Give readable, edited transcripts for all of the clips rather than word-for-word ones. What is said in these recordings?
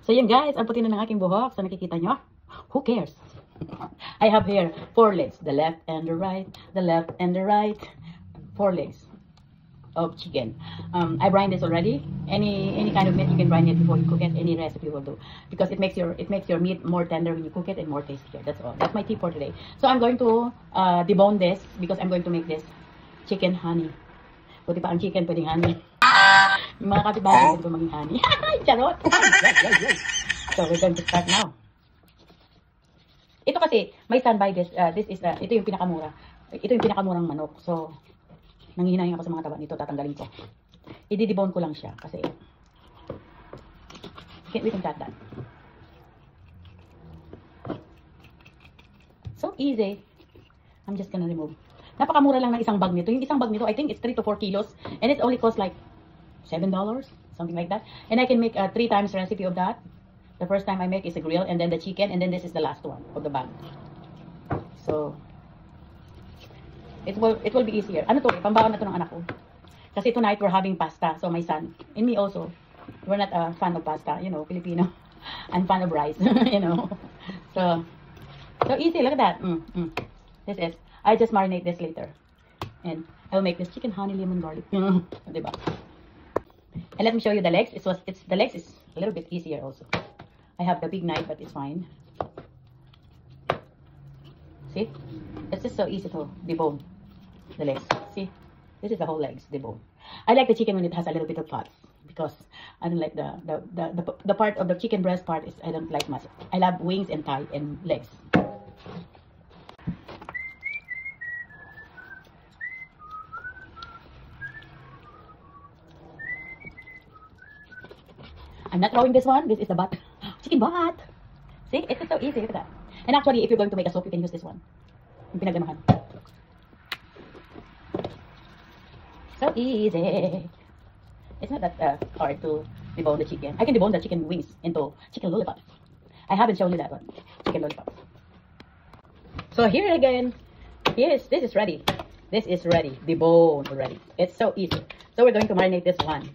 So yun guys, ang puti na ng aking buhok. So nakikita nyo? Who cares? I have here 4 legs. The left and the right. The left and the right. 4 legs of chicken. I brine this already. Any kind of meat you can brine it before you cook it. Any recipe will do, because it makes your meat more tender when you cook it and more tastier. That's all. That's my tip for today. So I'm going to debone this because I'm going to make this chicken honey. Buti pa ang chicken pwedeng honey. Yung mga kapitbahay pwede pa maging honey. Charot! So we're going to start now. Ito kasi, may standby this. Ito yung pinakamura. Ito yung pinakamurang manok. So, nanghihinayang ako sa mga taba nito. Tatanggalin ko. I-debone ko lang siya. Kasi, we can cut that. So easy. I'm just gonna remove. Napakamura lang ng isang bag nito. Yung isang bag nito, I think it's 3 to 4 kilos. And it only costs like $7. Something like that. And I can make a 3 times recipe of that. The first time I make is a grill, and then the chicken, and then this is the last one of the bag. So, it will be easier. Ano to? Pambaon na to ng anak ko. Kasi tonight we're having pasta. So my son, and me also, we're not a fan of pasta. You know, Filipino. I'm fan of rice. You know. So easy. Look at that. This is. I just marinate this later, and I'll make this chicken honey lemon garlic. Diba? And let me show you the legs. The legs is a little bit easier also. I have the big knife, but it's fine. See? It's just so easy to debone the legs. See? This is the whole legs debone. I like the chicken when it has a little bit of fat, because I don't like the part of the chicken breast part is I don't like much. I love wings and thigh and legs. I'm not throwing this one. This is the butt. Chicken butt. See? It's so easy. Look at that. And actually, if you're going to make a soup, you can use this one. Yung pinagdamahan. So easy. It's not that hard to debone the chicken. I can debone the chicken wings into chicken lollipops. I haven't shown you that one. Chicken lollipops. So here again. This is ready. This is ready. Debone already. It's so easy. So we're going to marinate this one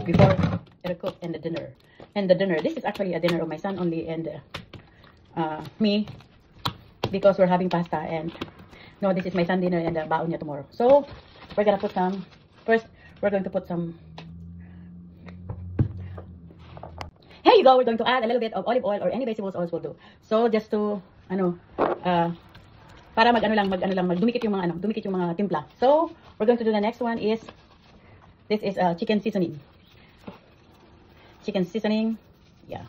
before it'll cook in the dinner. And the dinner, this is actually a dinner of my son only and me, because we're having pasta. And no, this is my son dinner and baon niya tomorrow. So we're gonna put some. First, we're going to put some. Here you go. We're going to add a little bit of olive oil or any vegetables oils will do. So just to para dumikit yung mga timpla. So we're going to do the next one is this is chicken seasoning. Chicken seasoning, yeah.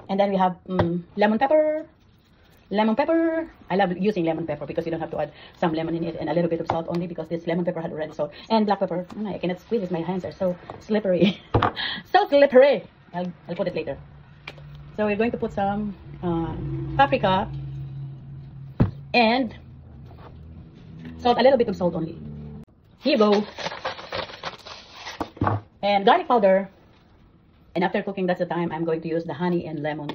And then we have lemon pepper. Lemon pepper. I love using lemon pepper because you don't have to add some lemon in it, and a little bit of salt only because this lemon pepper had already salt. And black pepper. I cannot squeeze it. My hands are so slippery. So slippery. I'll put it later. So we're going to put some paprika and salt. A little bit of salt only. Here you go. And garlic powder. And after cooking, that's the time I'm going to use the honey and lemon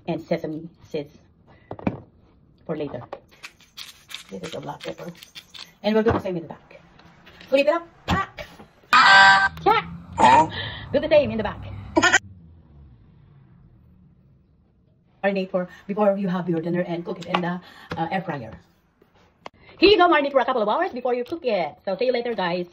and sesame seeds for later. This is the black pepper. And we'll do the same in the back. Flip it up. Back. Check. Do the same in the back. Marinate for before you have your dinner and cook it in the air fryer. Here you go, marinate for a couple of hours before you cook it. So see you later, guys.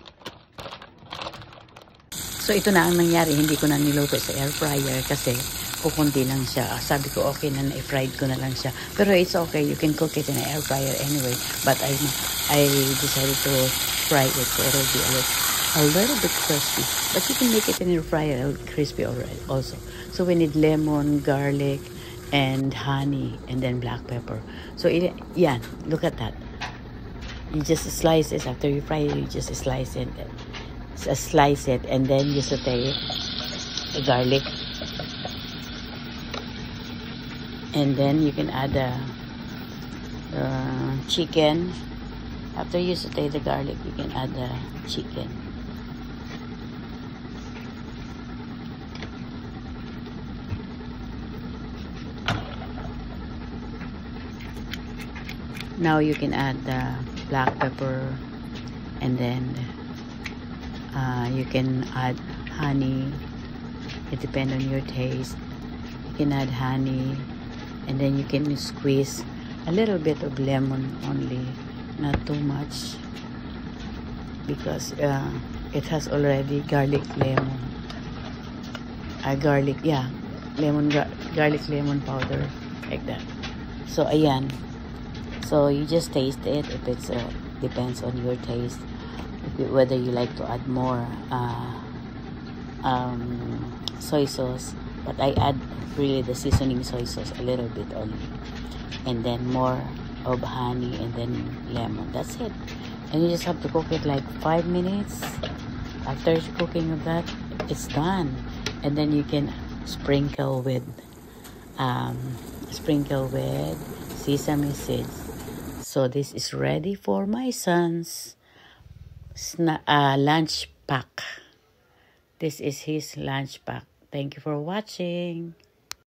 So ito na ang nangyari, hindi ko na niluto sa air fryer kasi kukunti lang siya. Sabi ko okay na na-fried ko na lang siya. Pero it's okay, you can cook it in an air fryer anyway. But I decided to fry it so it'll be a little bit crispy. But you can make it in an air fryer, a little crispy already also. So we need lemon, garlic, and honey, and then black pepper. So yeah, look at that. You just slice it after you fry it. You just slice it. Slice it and then you saute the garlic, and then you can add the chicken. After you saute the garlic, you can add the chicken. Now you can add the black pepper, and then you can add honey. It depends on your taste. can add honey, and then you can squeeze a little bit of lemon only, not too much, because it has already garlic lemon. Garlic, yeah, garlic lemon powder, like that. So ayan. So you just taste it. If it's depends on your taste, whether you like to add more soy sauce. But I add really the seasoning soy sauce a little bit only, and then more of honey, and then lemon. That's it. And you just have to cook it like 5 minutes. After cooking of that, it's done. And then you can sprinkle with sesame seeds. So this is ready for my son's lunch pack. This is his lunch pack. Thank you for watching.